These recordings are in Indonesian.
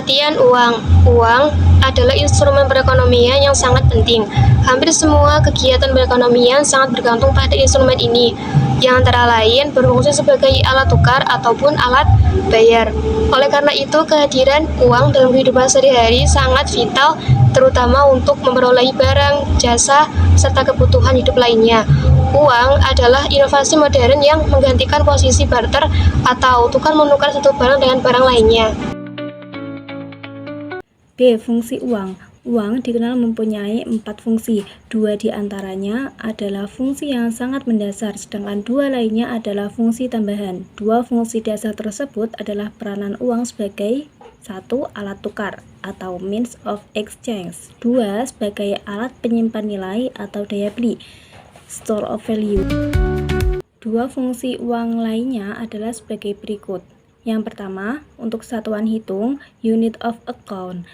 Pengertian uang. Uang adalah instrumen perekonomian yang sangat penting. Hampir semua kegiatan perekonomian sangat bergantung pada instrumen ini, yang antara lain berfungsi sebagai alat tukar ataupun alat bayar. Oleh karena itu, kehadiran uang dalam kehidupan sehari-hari sangat vital, terutama untuk memperoleh barang, jasa, serta kebutuhan hidup lainnya. Uang adalah inovasi modern yang menggantikan posisi barter atau tukar-menukar satu barang dengan barang lainnya. B. Fungsi uang. Uang dikenal mempunyai 4 fungsi. 2 di antaranya adalah fungsi yang sangat mendasar, sedangkan 2 lainnya adalah fungsi tambahan. 2 fungsi dasar tersebut adalah peranan uang sebagai 1. Alat tukar atau means of exchange. 2. Sebagai alat penyimpan nilai atau daya beli, store of value. 2 fungsi uang lainnya adalah sebagai berikut. Yang pertama, untuk satuan hitung, unit of account.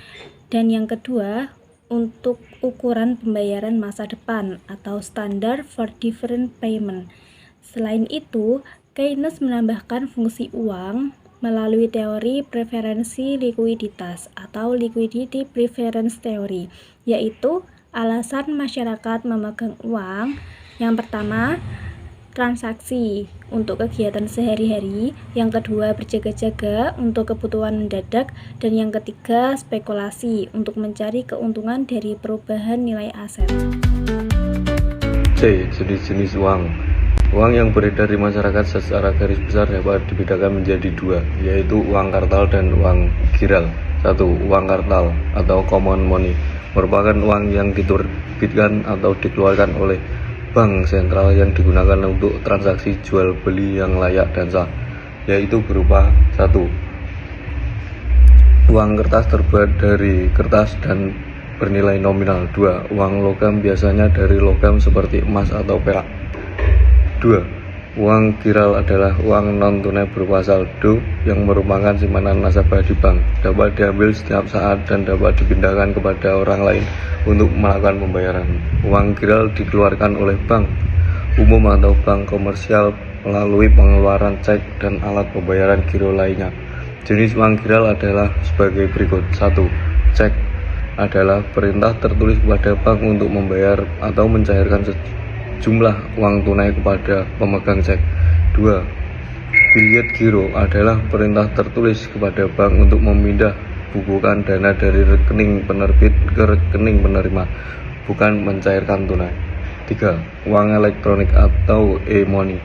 Dan yang kedua, untuk ukuran pembayaran masa depan atau standard for different payment. Selain itu, Keynes menambahkan fungsi uang melalui teori preferensi likuiditas atau liquidity preference theory, yaitu alasan masyarakat memegang uang. Yang pertama, transaksi untuk kegiatan sehari-hari, yang kedua berjaga-jaga untuk kebutuhan mendadak, dan yang ketiga spekulasi untuk mencari keuntungan dari perubahan nilai aset. C. Jenis-jenis uang. Uang yang beredar di masyarakat secara garis besar dapat dibedakan menjadi 2, yaitu uang kartal dan uang giral. 1. Uang kartal atau common money merupakan uang yang diterbitkan atau dikeluarkan oleh bank sentral yang digunakan untuk transaksi jual beli yang layak dan sah, yaitu berupa 1. Uang kertas terbuat dari kertas dan bernilai nominal. 2. Uang logam biasanya dari logam seperti emas atau perak. 2. Uang giral adalah uang non-tunai berupa saldo yang merupakan simpanan nasabah di bank, dapat diambil setiap saat dan dapat dipindahkan kepada orang lain untuk melakukan pembayaran. Uang giral dikeluarkan oleh bank umum atau bank komersial melalui pengeluaran cek dan alat pembayaran giro lainnya. Jenis uang giral adalah sebagai berikut. 1. Cek adalah perintah tertulis kepada bank untuk membayar atau mencairkan jumlah uang tunai kepada pemegang cek. 2. Billet giro adalah perintah tertulis kepada bank untuk memindah bukukan dana dari rekening penerbit ke rekening penerima, bukan mencairkan tunai. 3. Uang elektronik atau e-money,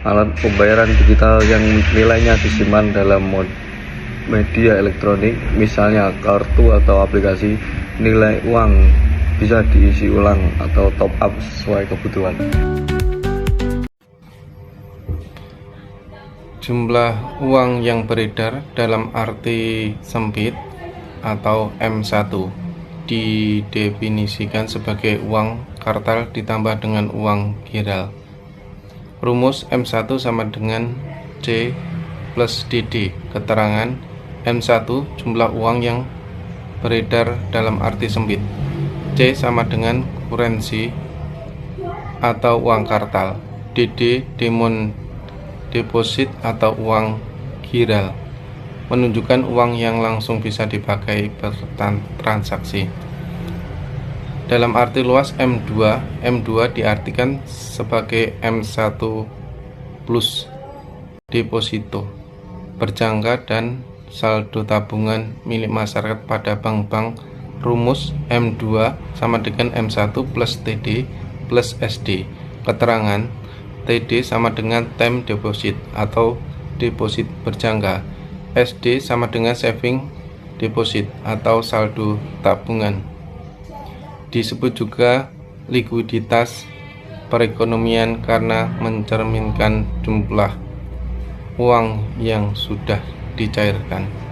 alat pembayaran digital yang nilainya disimpan dalam media elektronik, misalnya kartu atau aplikasi. Nilai uang bisa diisi ulang atau top up sesuai kebutuhan. Jumlah uang yang beredar dalam arti sempit atau M1 didefinisikan sebagai uang kartal ditambah dengan uang giral. Rumus M1 sama dengan C plus DD. Keterangan M1 jumlah uang yang beredar dalam arti sempit. C sama dengan kurensi atau uang kartal. DD demand deposit atau uang giral, menunjukkan uang yang langsung bisa dipakai bertransaksi. Dalam arti luas M2 diartikan sebagai M1 plus deposito, berjangka dan saldo tabungan milik masyarakat pada bank-bank. Rumus M2 sama dengan M1 plus TD plus SD. Keterangan TD sama dengan time deposit atau deposit berjangka. SD sama dengan saving deposit atau saldo tabungan. Disebut juga likuiditas perekonomian karena mencerminkan jumlah uang yang sudah dicairkan.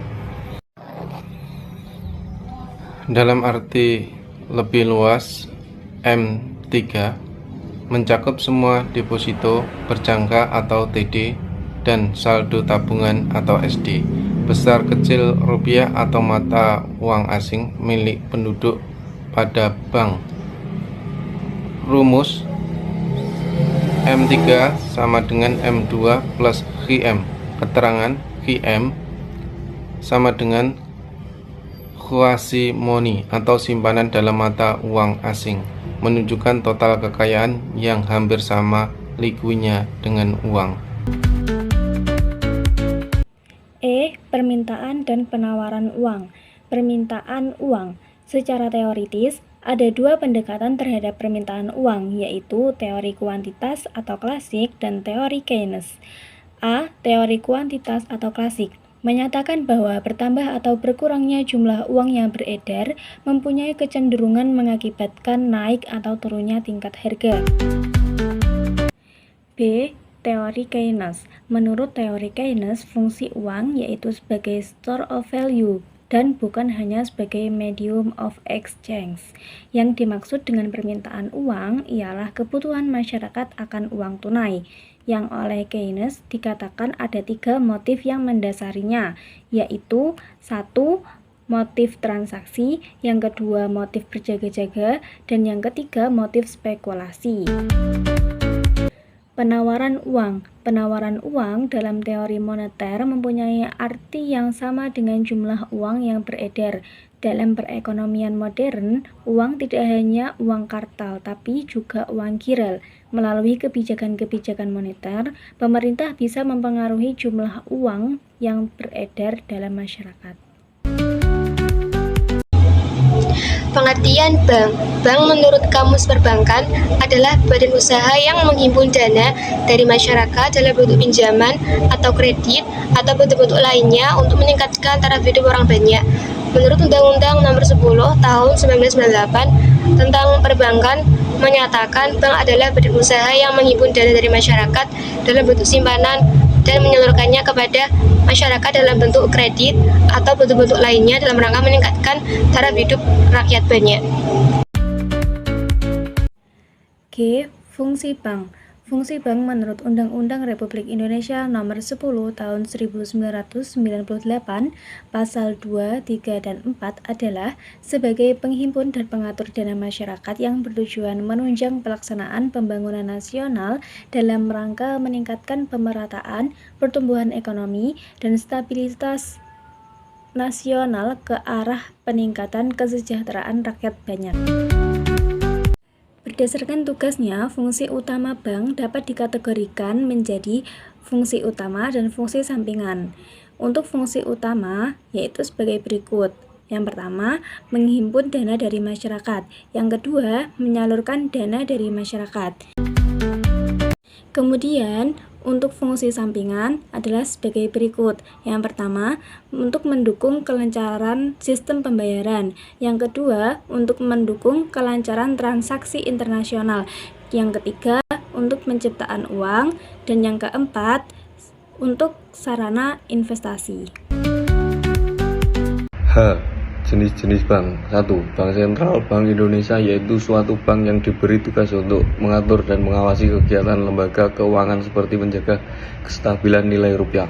Dalam arti lebih luas, M3 mencakup semua deposito berjangka atau TD dan saldo tabungan atau SD, besar kecil rupiah atau mata uang asing milik penduduk pada bank. Rumus M3 sama dengan M2 plus QM. Keterangan QM sama dengan quasi-money atau simpanan dalam mata uang asing, menunjukkan total kekayaan yang hampir sama likuidnya dengan uang. Permintaan dan penawaran uang. Permintaan uang. Secara teoritis, ada dua pendekatan terhadap permintaan uang, yaitu teori kuantitas atau klasik dan teori Keynes. Teori kuantitas atau klasik menyatakan bahwa bertambah atau berkurangnya jumlah uang yang beredar mempunyai kecenderungan mengakibatkan naik atau turunnya tingkat harga. Teori Keynes. Menurut teori Keynes, fungsi uang yaitu sebagai store of value dan bukan hanya sebagai medium of exchange. Yang dimaksud dengan permintaan uang ialah kebutuhan masyarakat akan uang tunai, yang oleh Keynes dikatakan ada 3 motif yang mendasarinya, yaitu 1. Motif transaksi, yang kedua motif berjaga-jaga, dan yang ketiga motif spekulasi. Penawaran uang. Penawaran uang dalam teori moneter mempunyai arti yang sama dengan jumlah uang yang beredar. Dalam perekonomian modern, uang tidak hanya uang kartal, tapi juga uang giral. Melalui kebijakan-kebijakan moneter, pemerintah bisa mempengaruhi jumlah uang yang beredar dalam masyarakat. Pengertian bank. Bank menurut Kamus Perbankan adalah badan usaha yang menghimpun dana dari masyarakat dalam bentuk pinjaman atau kredit atau bentuk-bentuk lainnya untuk meningkatkan taraf hidup orang banyak. Menurut Undang-Undang Nomor 10 Tahun 1998 tentang perbankan menyatakan bank adalah badan usaha yang menghimpun dana dari masyarakat dalam bentuk simpanan dan menyalurkannya kepada masyarakat dalam bentuk kredit atau bentuk-bentuk lainnya dalam rangka meningkatkan taraf hidup rakyat banyak. Fungsi bank. Fungsi bank menurut Undang-Undang Republik Indonesia Nomor 10 Tahun 1998 Pasal 2, 3, dan 4 adalah sebagai penghimpun dan pengatur dana masyarakat yang bertujuan menunjang pelaksanaan pembangunan nasional dalam rangka meningkatkan pemerataan, pertumbuhan ekonomi, dan stabilitas nasional ke arah peningkatan kesejahteraan rakyat banyak. Berdasarkan tugasnya, fungsi utama bank dapat dikategorikan menjadi fungsi utama dan fungsi sampingan. Untuk fungsi utama, yaitu sebagai berikut. Yang pertama, menghimpun dana dari masyarakat. Yang kedua, menyalurkan dana dari masyarakat. Kemudian, untuk fungsi sampingan adalah sebagai berikut. Yang pertama, untuk mendukung kelancaran sistem pembayaran. Yang kedua, untuk mendukung kelancaran transaksi internasional. Yang ketiga, untuk penciptaan uang. Dan yang keempat, untuk sarana investasi. Jenis-jenis bank. 1. Bank Sentral Bank Indonesia yaitu suatu bank yang diberi tugas untuk mengatur dan mengawasi kegiatan lembaga keuangan seperti menjaga kestabilan nilai rupiah,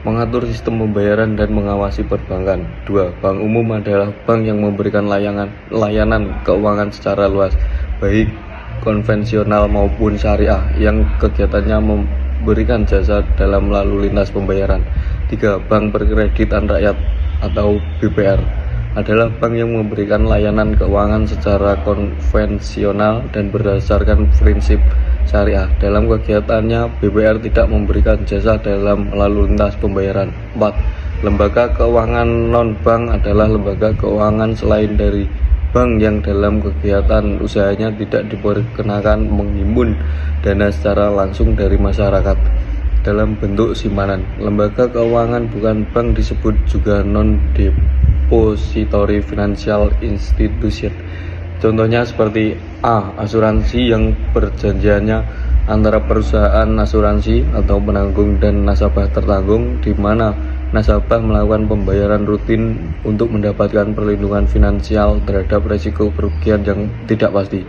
mengatur sistem pembayaran dan mengawasi perbankan. 2. Bank umum adalah bank yang memberikan layanan keuangan secara luas, baik konvensional maupun syariah, yang kegiatannya memberikan jasa dalam lalu lintas pembayaran. 3. Bank Perkreditan Rakyat atau BPR adalah bank yang memberikan layanan keuangan secara konvensional dan berdasarkan prinsip syariah. Dalam kegiatannya, BPR tidak memberikan jasa dalam lalu lintas pembayaran. 4. Lembaga keuangan non-bank adalah lembaga keuangan selain dari bank yang dalam kegiatan usahanya tidak diperkenakan menghimpun dana secara langsung dari masyarakat dalam bentuk simpanan. Lembaga keuangan bukan bank disebut juga non-depository financial institution. Contohnya seperti asuransi yang perjanjiannya antara perusahaan asuransi atau penanggung dan nasabah tertanggung, di mana nasabah melakukan pembayaran rutin untuk mendapatkan perlindungan finansial terhadap risiko kerugian yang tidak pasti,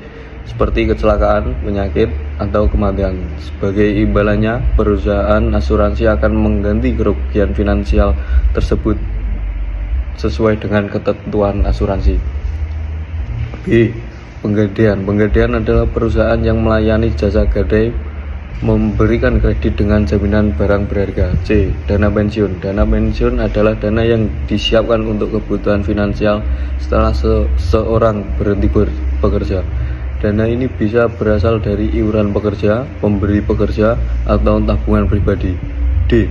seperti kecelakaan, penyakit, atau kematian. Sebagai imbalannya, perusahaan asuransi akan mengganti kerugian finansial tersebut sesuai dengan ketentuan asuransi. B. Penggadaian. Penggadaian adalah perusahaan yang melayani jasa gadai memberikan kredit dengan jaminan barang berharga. C. Dana pensiun. Dana pensiun adalah dana yang disiapkan untuk kebutuhan finansial setelah seseorang berhenti bekerja. Dana ini bisa berasal dari iuran pekerja, pemberi pekerja, atau tabungan pribadi. D.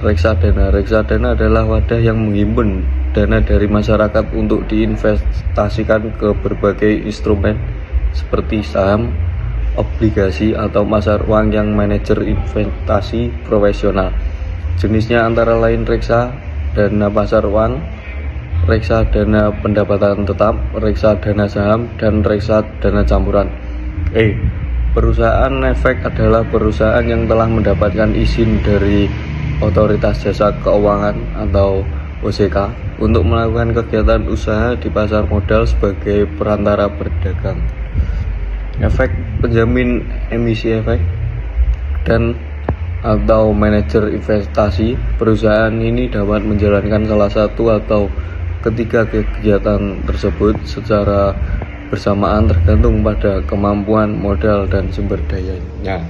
Reksadana. Reksadana adalah wadah yang menghimpun dana dari masyarakat untuk diinvestasikan ke berbagai instrumen seperti saham, obligasi, atau pasar uang yang manajer investasi profesional. Jenisnya antara lain reksadana pasar uang, reksadana pendapatan tetap, reksadana saham, dan reksadana campuran. E. Perusahaan efek adalah perusahaan yang telah mendapatkan izin dari Otoritas Jasa Keuangan atau OJK untuk melakukan kegiatan usaha di pasar modal sebagai perantara berdagang. Efek penjamin emisi efek dan atau manajer investasi. Perusahaan ini dapat menjalankan salah satu atau ketiga kegiatan tersebut secara bersamaan tergantung pada kemampuan modal dan sumber dayanya.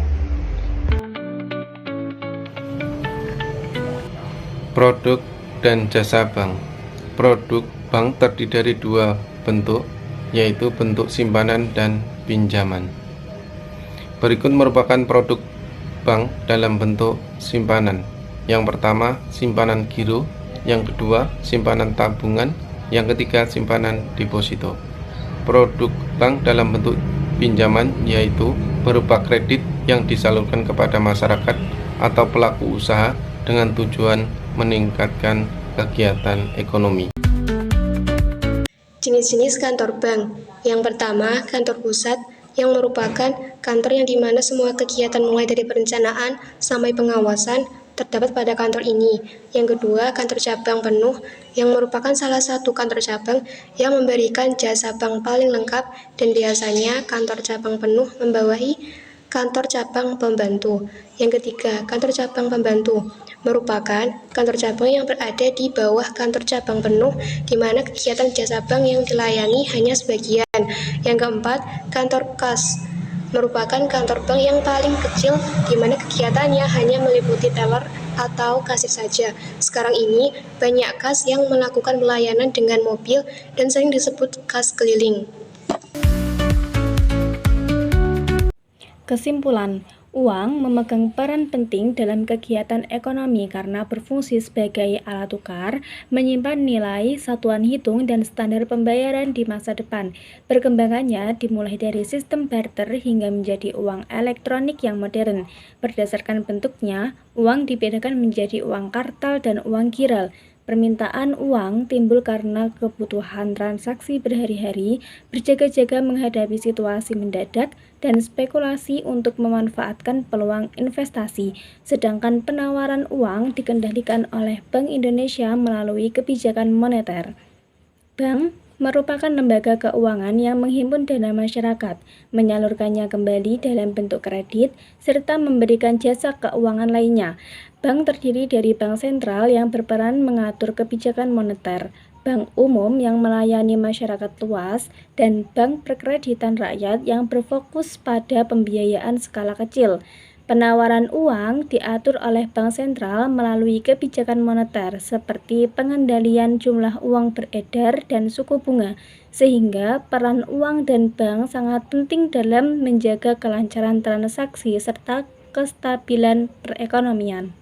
Produk dan jasa bank. Produk bank terdiri dari dua bentuk, yaitu bentuk simpanan dan pinjaman. Berikut merupakan produk bank dalam bentuk simpanan. Yang pertama, simpanan giro. Yang kedua, simpanan tabungan. Yang ketiga, simpanan deposito. Produk bank dalam bentuk pinjaman yaitu berupa kredit yang disalurkan kepada masyarakat atau pelaku usaha dengan tujuan meningkatkan kegiatan ekonomi. Jenis-jenis kantor bank. Yang pertama, kantor pusat, yang merupakan kantor yang dimana semua kegiatan mulai dari perencanaan sampai pengawasan terdapat pada kantor ini. Yang kedua, kantor cabang penuh, yang merupakan salah satu kantor cabang yang memberikan jasa bank paling lengkap, dan biasanya kantor cabang penuh membawahi kantor cabang pembantu. Yang ketiga, kantor cabang pembantu merupakan kantor cabang yang berada di bawah kantor cabang penuh, di mana kegiatan jasa bank yang dilayani hanya sebagian. Yang keempat, kantor kas merupakan kantor bank yang paling kecil, di mana kegiatannya hanya meliputi teller atau kasir saja. Sekarang ini, banyak kas yang melakukan pelayanan dengan mobil dan sering disebut kas keliling. Kesimpulan, uang memegang peran penting dalam kegiatan ekonomi karena berfungsi sebagai alat tukar, menyimpan nilai, satuan hitung, dan standar pembayaran di masa depan. Perkembangannya dimulai dari sistem barter hingga menjadi uang elektronik yang modern. Berdasarkan bentuknya, uang dibedakan menjadi uang kartal dan uang giral. Permintaan uang timbul karena kebutuhan transaksi berhari-hari, berjaga-jaga menghadapi situasi mendadak, dan spekulasi untuk memanfaatkan peluang investasi. Sedangkan penawaran uang dikendalikan oleh Bank Indonesia melalui kebijakan moneter. Bank merupakan lembaga keuangan yang menghimpun dana masyarakat, menyalurkannya kembali dalam bentuk kredit, serta memberikan jasa keuangan lainnya. Bank terdiri dari bank sentral yang berperan mengatur kebijakan moneter, bank umum yang melayani masyarakat luas, dan bank perkreditan rakyat yang berfokus pada pembiayaan skala kecil. Penawaran uang diatur oleh bank sentral melalui kebijakan moneter seperti pengendalian jumlah uang beredar dan suku bunga, sehingga peran uang dan bank sangat penting dalam menjaga kelancaran transaksi serta kestabilan perekonomian.